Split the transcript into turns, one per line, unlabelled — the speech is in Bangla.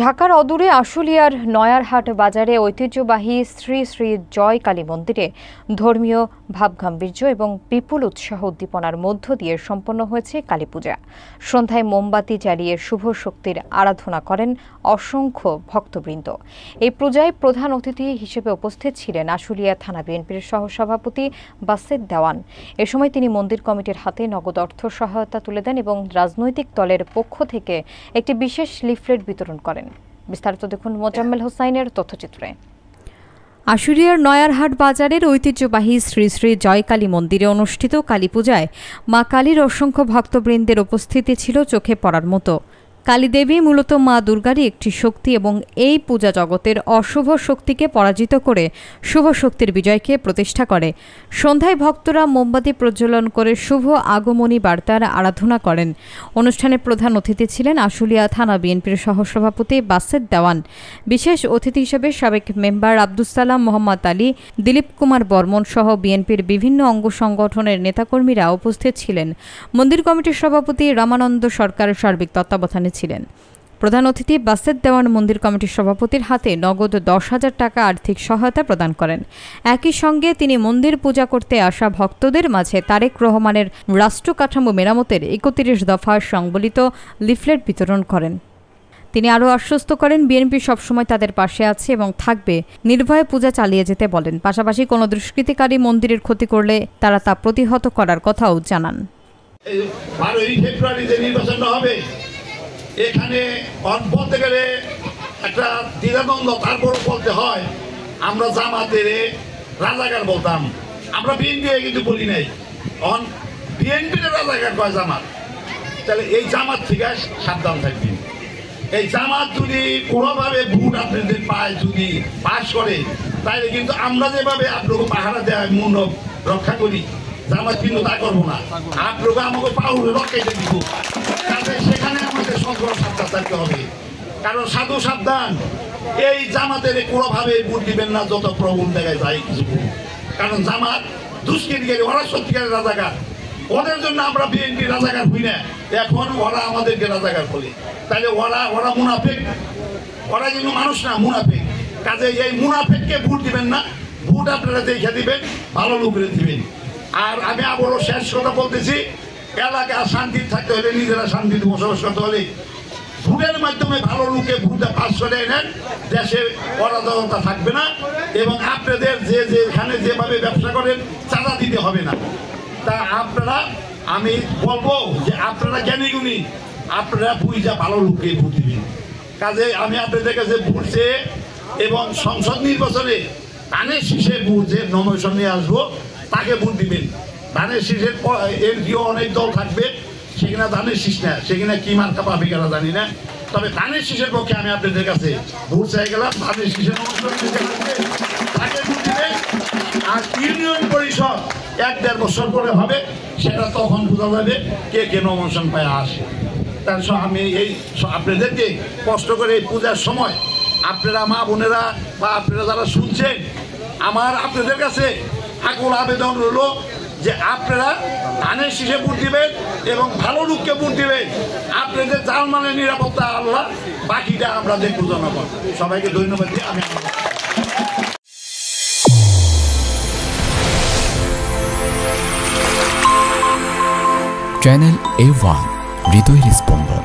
ঢাকার অদূরে আশুলিয়ার নয়ারহাট বাজারে ঐতিহ্যবাহী শ্রী শ্রী জয় কালী মন্দিরে ধর্মীয় ভাবগাম্ভীর্য এবং বিপুল উৎসাহ উদ্দীপনার মধ্য দিয়ে সম্পন্ন হয়েছে কালী পূজা। সন্ধ্যায় মোমবাতি জ্বালিয়ে শুভ শক্তির আরাধনা করেন অসংখ্য ভক্তবৃন্দ। এই পূজায় প্রধান অতিথি হিসেবে উপস্থিত ছিলেন আশুলিয়া থানা বিএনপির সহসভাপতি বাসেদ দেওয়ান। এ সময় তিনি মন্দির কমিটির হাতে নগদ অর্থ সহায়তা তুলে দেন এবং রাজনৈতিক দলের পক্ষ থেকে একটি বিশেষ লিফলেট বিতরণ করেন। বিস্তারিত দেখুন মোজাম্মেল হোসাইনের তথ্যচিত্রে। আশুলিয়ার নয়ারহাট বাজারের ঐতিহ্যবাহী শ্রী শ্রী জয়কালী মন্দিরে অনুষ্ঠিত কালী পূজায় মা কালীর অসংখ্য ভক্তবৃন্দের উপস্থিতি ছিল চোখে পড়ার মতো। কালীদেবী মূলত মা দুর্গারই একটি শক্তি এবং এই পূজা জগতের অশুভ শক্তিকে পরাজিত করে শুভ শক্তির বিজয়কে প্রতিষ্ঠা করে। সন্ধ্যায় ভক্তরা মোমবাতি প্রজ্বলন করে শুভ আগমনী বার্তার আরাধনা করেন। অনুষ্ঠানে প্রধান অতিথি ছিলেন আশুলিয়া থানা বিএনপির সহসভাপতি বাসেদ দেওয়ান। বিশেষ অতিথি হিসেবে সাবেক মেম্বার আব্দুস সালাম মোহাম্মদ আলী, দিলীপ কুমার বর্মন সহ বিএনপির বিভিন্ন অঙ্গ সংগঠনের নেতাকর্মীরা উপস্থিত ছিলেন। মন্দির কমিটির সভাপতি রামানন্দ সরকার সার্বিক তত্ত্বাবধানে ছিলেন। প্রধান অতিথি বাসেদ দেওয়ান মন্দির কমিটির সভাপতির হাতে নগদ 10,000 টাকা আর্থিক সহায়তা প্রদান করেন। একই সঙ্গে তিনি মন্দির পূজা করতে আসা ভক্তদের মাঝে তারেক রহমানের রাষ্ট্র কাঠামো মেরামতের 31 দফা সংবলিত লিফলেট বিতরণ করেন। তিনি আরও আশ্বস্ত করেন বিএনপি সবসময় তাদের পাশে আছে এবং থাকবে, নির্ভয়ে পূজা চালিয়ে যেতে বলেন। পাশাপাশি কোনো দুষ্কৃতিকারী মন্দিরের ক্ষতি করলে তারা তা প্রতিহত করার কথাও জানান।
12 ফেব্রুয়ারিতে নির্বাচন হবে, এখানে বলতে গেলে একটা দ্বিধাদ্বন্দ্ব। তারপর বলতে হয় আমরা জামাতের রাজাকার বলতাম, আমরা বিএনপি কিন্তু বলি নাই। বিএনপির রাজাকার কয় জামাত, তাহলে এই জামাত থেকে সাবধান থাকবেন। এই জামাত যদি কোনোভাবে ভোট আপনাদের পায়, যদি পাস করে, তাহলে কিন্তু আমরা যেভাবে আপনাকে পাহারা দেওয়া মূল রক্ষা করি, জামাত কিন্তু তা করবো না। আপনাকে আমাকে পাউরে রক্ষাইতে দিব। সেখানে আমাদের সতর্ক সাবধান থাকতে হবে। কারণ সাধু সাবধান, এই জামাতের কোনোভাবে ভোট দিবেন না যত প্রবল দেখায় যায় কিছু। কারণ জামাত দুষ্কৃতিকারী, ওরা সত্যিকারের রাজাকার। ওদের জন্য আমরা বিএনপি রাজাকার হই না, এখন ওরা আমাদেরকে রাজাকার বলে। তাহলে ওরা মুনাফিক, ওরা কিন্তু মানুষ না, মুনাফিক। কাজে এই মুনাফিককে ভোট দিবেন না, ভোট আপনারা দেখে দিবেন, ভালো লোকের দিবেন। আর আমি আবারও শেষ কথা বলতেছি, এলাকা শান্তি থাকতে হলে, নিজেরা শান্তিতে বসবাস করতে হলে ভোটের মাধ্যমে ভালো লোকে ভোটে পাস করে নেন, দেশে অরাজকতা থাকবে না এবং আপনাদের যেখানে যেভাবে ব্যবসা করেন চাঁদা দিতে হবে না। তা আপনারা, আমি বলবো যে আপনারা জ্ঞানী গুণী, আপনারা বুঝা ভালো লোককে ভোট দিবেন। কাজে আমি আপনাদের কাছে ভোট চেয়ে এবং সংসদ নির্বাচনে ধানের শীষে ভোট যে নমিনেশন নিয়ে আসবো তাকে ভোট দিবেন। ধানের শীষের এমপিও অনেক দল থাকবে, সেখানে ধানের শীষ না, সেখানে কি মার্কা পাবে কেনা জানি না। তবে ধানের শীষের পক্ষে আমি আপনাদের কাছে ভোট চাই গেলাম। ধানের শীষের তাকে ভোট দিবেন। আর ইউনিয়ন পরিষদ 1-1.5 বছর পরে হবে, সেটা তখন বোঝা যাবে কে নমিনেশন পায় আসে। তার আমি এই আপনাদেরকে কষ্ট করে এই পূজার সময় আপনারা মা বোনেরা বা আপনারা যারা শুনছেন, আমার আপনাদের কাছে আকুল আবেদন রইল যে আপনারা ধানের শীষে ভোট দিবেন এবং ভালো লোককে ভোট দিবেন। আপনাদের জানমালের নিরাপত্তা আল্লাহ, বাকিটা আমরা দেখব জনগণ। সবাইকে ধন্যবাদ দিয়ে আমি
চ্যানেল A1 হৃদয়ের স্পন্দন।